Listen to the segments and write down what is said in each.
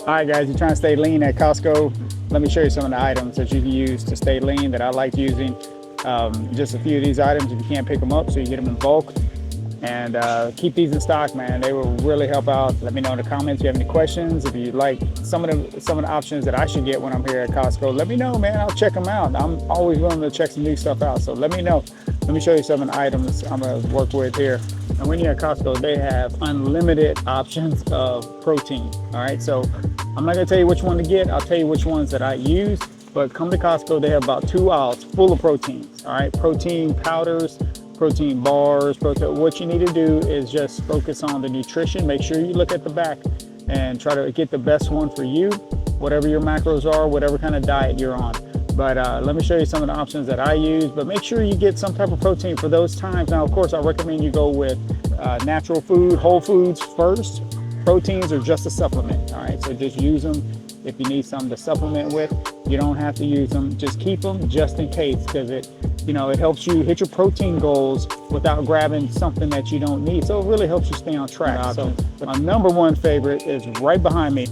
All right, guys, you're trying to stay lean at Costco. Let me show you some of the items that you can use to stay lean that I like using. Just a few of these items if you can't pick them up, so you get them in bulk. And keep these in stock, man. They will really help out. Let me know in the comments if you have any questions. If you like some of the options that I should get when I'm here at Costco, let me know, man. I'll check them out. I'm always willing to check some new stuff out. So let me know. Let me show you some of the items I'm gonna work with here. And when you're at Costco, they have unlimited options of protein. All right, so I'm not gonna tell you which one to get. I'll tell you which ones that I use. But come to Costco, they have about 2 aisles full of proteins. All right, protein powders, protein bars, protein. What you need to do is just focus on the nutrition. Make sure you look at the back and try to get the best one for you, whatever your macros are, whatever kind of diet you're on. But let me show you some of the options that I use, but make sure you get some type of protein for those times. Now, of course, I recommend you go with natural food, whole foods first. Proteins are just a supplement, all right? So just use them if you need something to supplement with. You don't have to use them, just keep them just in case, because it helps you hit your protein goals without grabbing something that you don't need. So it really helps you stay on track. So my number one favorite is right behind me,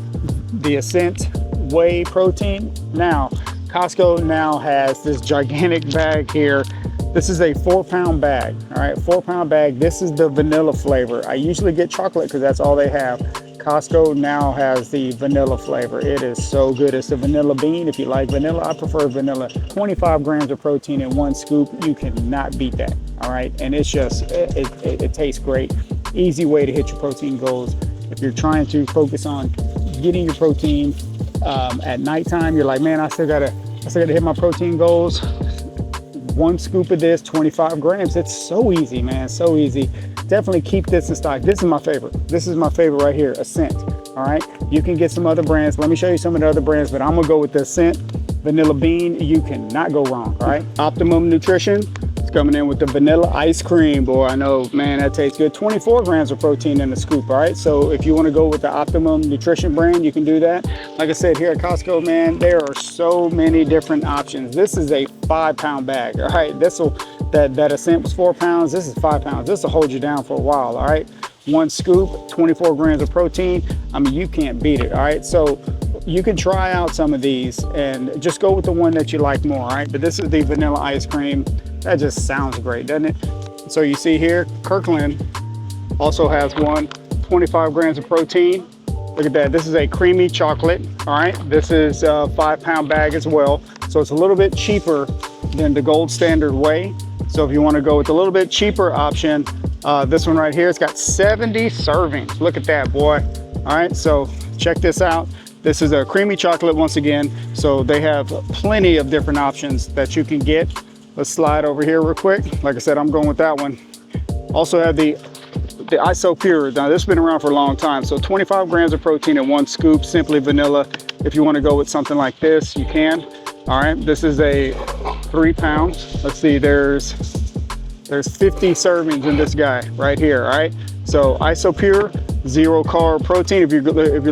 the Ascent Whey Protein. Now, Costco now has this gigantic bag here. This is a 4-pound bag, all right, 4-pound bag. This is the vanilla flavor. I usually get chocolate because that's all they have. Costco now has the vanilla flavor. It is so good. It's a vanilla bean. If you like vanilla, I prefer vanilla. 25 grams of protein in 1 scoop. You cannot beat that, all right? And it's just, it tastes great. Easy way to hit your protein goals. If you're trying to focus on getting your protein at nighttime, you're like, man, I still gotta hit my protein goals. 1 scoop of this, 25 grams. It's so easy, man, so easy. Definitely keep this in stock. This is my favorite. This is my favorite right here, Ascent. All right, you can get some other brands. Let me show you some of the other brands, but I'm gonna go with the Ascent Vanilla Bean. You cannot go wrong, all right? Optimum Nutrition. It's coming in with the vanilla ice cream. Boy, I know, man, that tastes good. 24 grams of protein in the scoop, all right? So if you wanna go with the Optimum Nutrition brand, you can do that. Like I said, here at Costco, man, there are so many different options. This is a 5-pound bag, all right? That Ascent was 4 pounds. This is 5 pounds. This will hold you down for a while, all right? 1 scoop, 24 grams of protein. I mean, you can't beat it, all right? So you can try out some of these and just go with the one that you like more, all right? But this is the vanilla ice cream. That just sounds great, doesn't it? So you see here, Kirkland also has one, 25 grams of protein. Look at that. This is a creamy chocolate, all right? This is a 5-pound bag as well. So it's a little bit cheaper than the gold standard whey. So if you want to go with a little bit cheaper option, this one right here, it's got 70 servings. Look at that, boy. All right, so check this out. This is a creamy chocolate once again. So they have plenty of different options that you can get. Let's slide over here real quick. Like I said, I'm going with that one. Also have the ISO Pure. Now this has been around for a long time. So 25 grams of protein in 1 scoop, simply vanilla. If you want to go with something like this, you can. All right, this is a 3 pounds. Let's see, there's 50 servings in this guy right here, all right? So ISO Pure, 0 carb protein. If you're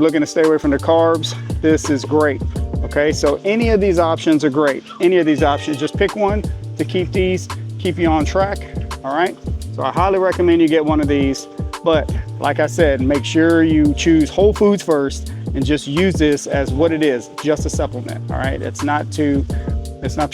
looking to stay away from the carbs, this is great, okay? So any of these options are great. Any of these options, just pick one to keep you on track, all right? So I highly recommend you get one of these, but like I said, make sure you choose whole foods first and just use this as what it is, just a supplement, all right? It's not to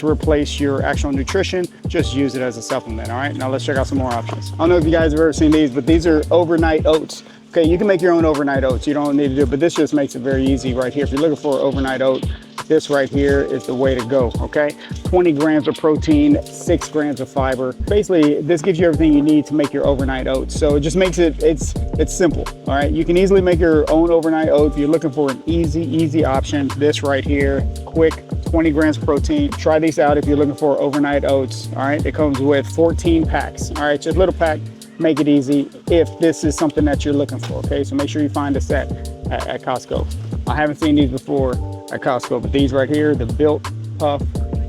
replace your actual nutrition, just use it as a supplement, all right? Now let's check out some more options. I don't know if you guys have ever seen these, but these are overnight oats. Okay, you can make your own overnight oats. You don't need to do it, but this just makes it very easy right here. If you're looking for an overnight oat, this right here is the way to go, okay? 20 grams of protein, 6 grams of fiber. Basically, this gives you everything you need to make your overnight oats. So it just makes it's simple, all right? You can easily make your own overnight oats. If you're looking for an easy option, this right here, quick, 20 grams of protein. Try these out if you're looking for overnight oats, all right? It comes with 14 packs, all right? Just a little pack, make it easy if this is something that you're looking for, okay? So make sure you find this at Costco. I haven't seen these before at Costco, but these right here, the Built Puff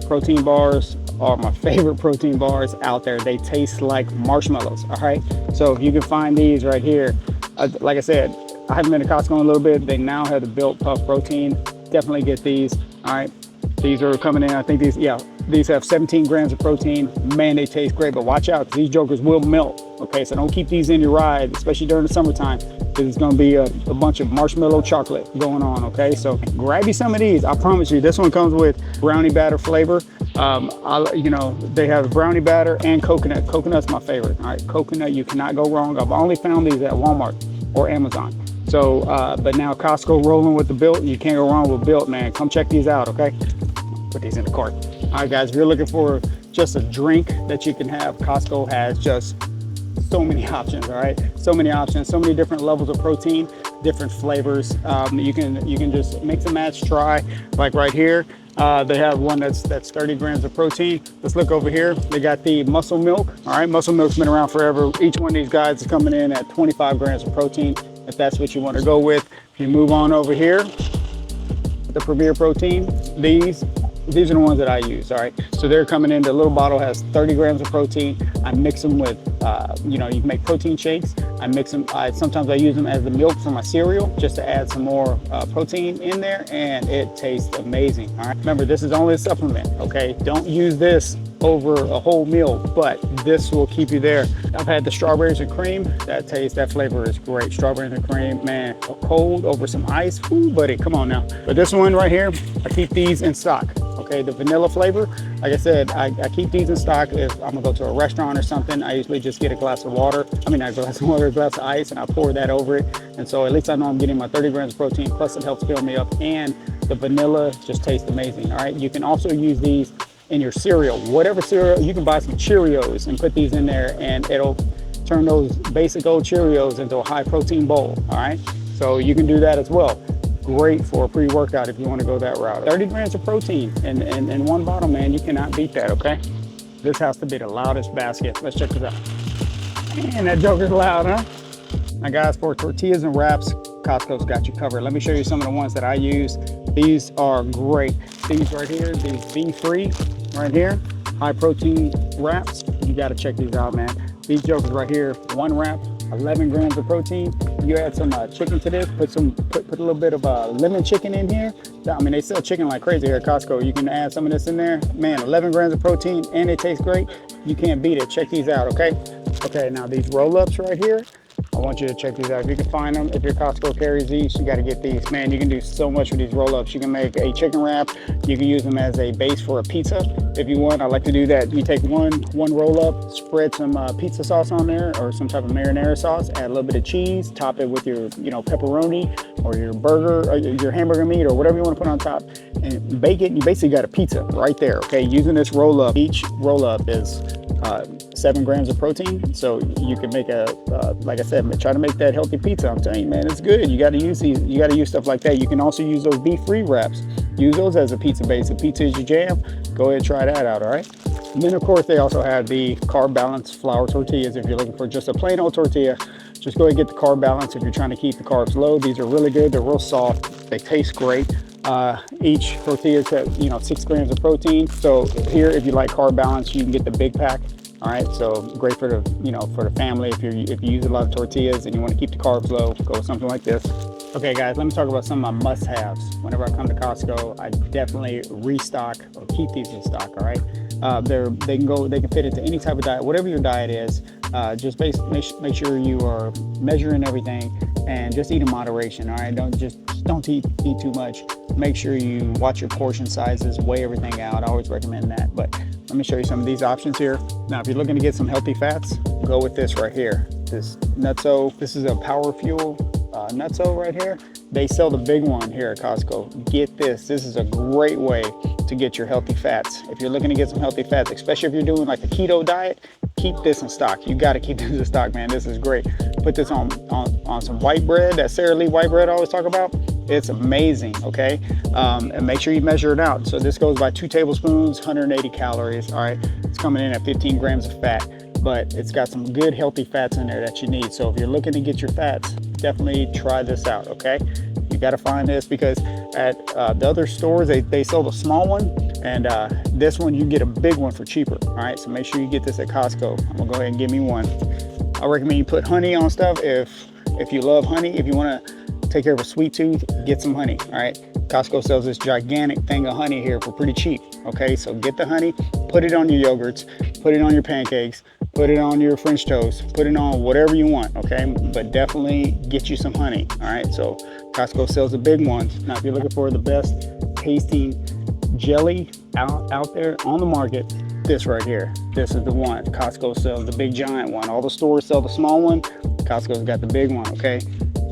protein bars are my favorite protein bars out there. They taste like marshmallows, all right? So if you can find these right here, like I said, I haven't been to Costco in a little bit. They now have the Built Puff protein. Definitely get these, all right? These are coming in, I think these have 17 grams of protein. Man, they taste great, but watch out, these jokers will melt Okay, so don't keep these in your ride, especially during the summertime, because it's going to be a bunch of marshmallow chocolate going on. Okay, so grab you some of these. I promise you, this one comes with brownie batter flavor. You know, they have brownie batter and coconut. Coconut's my favorite. All right, coconut, you cannot go wrong. I've only found these at Walmart or Amazon. So, but now Costco rolling with the Built, you can't go wrong with Built, man. Come check these out, okay? Put these in the cart. All right, guys, if you're looking for just a drink that you can have, Costco has just so many options. All right, so many options, so many different levels of protein, different flavors. You can just mix and match, try. Like right here, they have one that's 30 grams of protein. Let's look over here. They got the muscle milk. All right, muscle milk's been around forever. Each one of these guys is coming in at 25 grams of protein, if that's what you want to go with. If you move on over here, the Premier Protein, these are the ones that I use. All right, so they're coming in. The little bottle has 30 grams of protein. I mix them with, you know, you can make protein shakes. I mix them. Sometimes I use them as the milk for my cereal, just to add some more protein in there, and it tastes amazing. All right, remember, this is only a supplement. Okay, don't use this over a whole meal, but this will keep you there. I've had the strawberries and cream. That flavor is great. Strawberries and cream, man, cold over some ice. Ooh, buddy, come on now. But this one right here, I keep these in stock. Okay, the vanilla flavor, like I said, I keep these in stock. If I'm gonna go to a restaurant or something, I usually just get a glass of water. I mean, not a glass of water, a glass of ice, and I pour that over it. And so at least I know I'm getting my 30 grams of protein, plus it helps fill me up, and the vanilla just tastes amazing. All right, you can also use these in your cereal, whatever cereal. You can buy some Cheerios and put these in there, and it'll turn those basic old Cheerios into a high protein bowl. All right, so you can do that as well. Great for a pre-workout if you want to go that route. 30 grams of protein in one bottle, man. You cannot beat that. Okay, this has to be the loudest basket. Let's check this out. Man, that joker's loud, huh? Now guys, for tortillas and wraps, Costco's got you covered. Let me show you some of the ones that I use. These are great. These right here, these be-free right here, high protein wraps. You got to check these out, man. These jokers right here, one wrap, 11 grams of protein. You add some chicken to this, put a little bit of lemon chicken in here. I mean, they sell chicken like crazy here at Costco. You can add some of this in there. Man, 11 grams of protein, and it tastes great. You can't beat it. Check these out, okay? Okay, now these roll-ups right here, I want you to check these out. If you can find them, if your Costco carries these, you got to get these. Man, you can do so much with these roll-ups. You can make a chicken wrap. You can use them as a base for a pizza if you want. I like to do that. You take one roll-up, spread some pizza sauce on there or some type of marinara sauce, add a little bit of cheese, top it with your, you know, pepperoni or your burger or your hamburger meat or whatever you want to put on top, and bake it. You basically got a pizza right there, okay? Using this roll-up, each roll-up is 7 grams of protein, so you can make a like I said, try to make that healthy pizza. I'm telling you, man, it's good. You got to use these. You got to use stuff like that. You can also use those be-free wraps. Use those as a pizza base. If pizza is your jam, go ahead and try that out. All right. And then of course they also have the carb balance flour tortillas. If you're looking for just a plain old tortilla, just go ahead and get the carb balance. If you're trying to keep the carbs low, these are really good. They're real soft. They taste great. Each tortilla is, you know, 6 grams of protein. So here, if you like carb balance, you can get the big pack. All right, so great for the, you know, for the family. If you use a lot of tortillas and you want to keep the carbs low, go with something like this. Okay, guys, let me talk about some of my must-haves. Whenever I come to Costco, I definitely restock or keep these in stock. All right, they can fit into any type of diet, whatever your diet is. Just make sure you are measuring everything and just eat in moderation. All right, don't eat too much. Make sure you watch your portion sizes, weigh everything out. I always recommend that. But let me show you some of these options here. Now, if you're looking to get some healthy fats, go with this right here. This Nutso. This is a Power Fuel Nutso right here. They sell the big one here at Costco. Get this. This is a great way to get your healthy fats. If you're looking to get some healthy fats, especially if you're doing like a keto diet, keep this in stock. You got to keep this in stock, man. This is great. Put this on some white bread, that Sara Lee white bread I always talk about. It's amazing, okay? And make sure you measure it out. So this goes by 2 tablespoons, 180 calories, all right? It's coming in at 15 grams of fat, but it's got some good healthy fats in there that you need. So if you're looking to get your fats, definitely try this out, okay? You gotta find this because at the other stores, they sell the small one, and this one, you get a big one for cheaper, all right? So make sure you get this at Costco. I'm gonna go ahead and give me one. I recommend you put honey on stuff if you love honey. If you wanna take care of a sweet tooth, get some honey, all right? Costco sells this gigantic thing of honey here for pretty cheap, okay? So get the honey, put it on your yogurts, put it on your pancakes, Put it on your French toast, put it on whatever you want, okay? But definitely get you some honey, all right? So Costco sells the big ones. Now, if you're looking for the best tasting jelly out there on the market, this right here, this is the one. Costco sells the big giant one. All the stores sell the small one. Costco's got the big one, okay?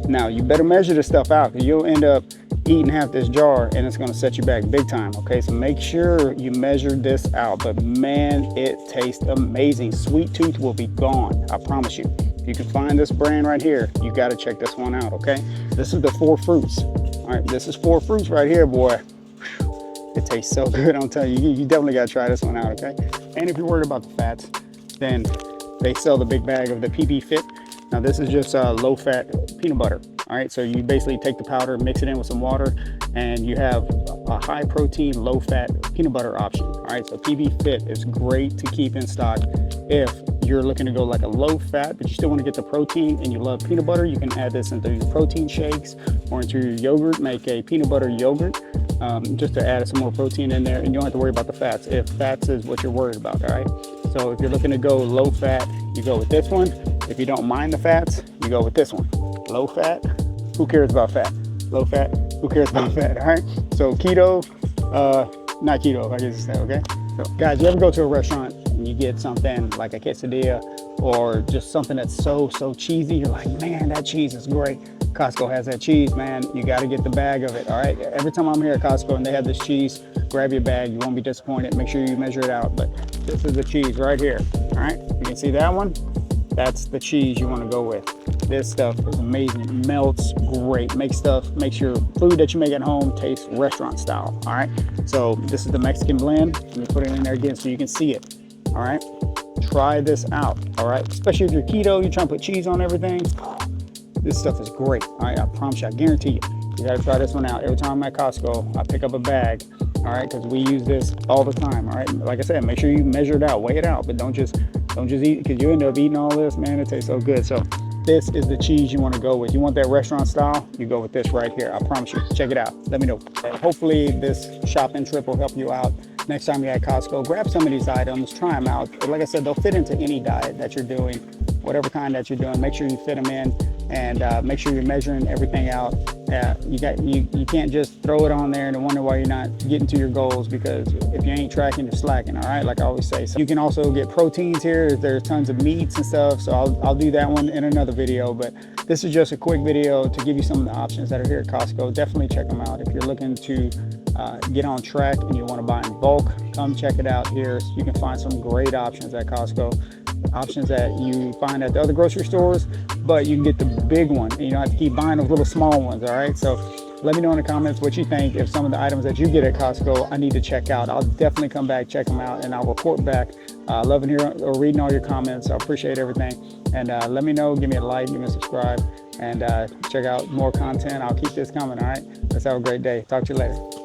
Now, you better measure this stuff out, because you'll end up eating half this jar and it's going to set you back big time, okay? So make sure you measure this out. But man, it tastes amazing. Sweet tooth will be gone, I promise you. If you can find this brand right here, you got to check this one out, okay? This is the 4 fruits. All right, this is 4 fruits right here, boy. It tastes so good, I'm telling you. You definitely got to try this one out, okay? And if you're worried about the fats, then they sell the big bag of the PB Fit. Now, this is just low-fat peanut butter. All right, so you basically take the powder, mix it in with some water, and you have a high-protein, low-fat peanut butter option. All right, so PB Fit is great to keep in stock if you're looking to go like a low-fat, but you still want to get the protein and you love peanut butter. You can add this into your protein shakes or into your yogurt. Make a peanut butter yogurt just to add some more protein in there, and you don't have to worry about the fats if fats is what you're worried about. All right, so if you're looking to go low-fat, you go with this one. If you don't mind the fats, you go with this one. Low fat, who cares about fat? Low fat, who cares about fat? All right, so keto, not keto, I guess you say, okay? So guys, you ever go to a restaurant and you get something like a quesadilla or just something that's so cheesy, you're like, man, that cheese is great. Costco has that cheese, man. You got to get the bag of it, all right? Every time I'm here at Costco and they have this cheese, grab your bag. You won't be disappointed. Make sure you measure it out. But this is the cheese right here, all right? You can see that one? That's the cheese you want to go with. This stuff is amazing. It melts great. Makes your food that you make at home taste restaurant style, all right? So this is the Mexican blend. Let me put it in there again so you can see it, all right? Try this out, all right? Especially if you're keto, you're trying to put cheese on everything. This stuff is great, all right? I promise you, I guarantee you. You gotta try this one out. Every time I'm at Costco, I pick up a bag, all right? Because we use this all the time, all right? Like I said, make sure you measure it out, weigh it out, but don't just eat, because you end up eating all this, man. It tastes so good. So this is the cheese you want to go with. You want that restaurant style, you go with this right here. I promise you. Check it out. Let me know. Hopefully this shopping trip will help you out. Next time you're at Costco, grab some of these items, try them out. Like I said, they'll fit into any diet that you're doing, whatever kind that you're doing. Make sure you fit them in, and make sure you're measuring everything out. You can't just throw it on there and wonder why you're not getting to your goals, because if you ain't tracking, you're slacking, all right? Like I always say. So you can also get proteins here. There's tons of meats and stuff, so I'll do that one in another video, but this is just a quick video to give you some of the options that are here at Costco. Definitely check them out. If you're looking to get on track and you want to buy in bulk, come check it out here. So you can find some great options at Costco, options that you find at the other grocery stores, but you can get the big one and you don't have to keep buying those little small ones, all right? So let me know in the comments what you think. If some of the items that you get at Costco I need to check out, I'll definitely come back, check them out, and I'll report back. Loving hearing or reading all your comments. I appreciate everything. And let me know, give me a like, give me a subscribe, and check out more content. I'll keep this coming, all right? Let's have a great day. Talk to you later.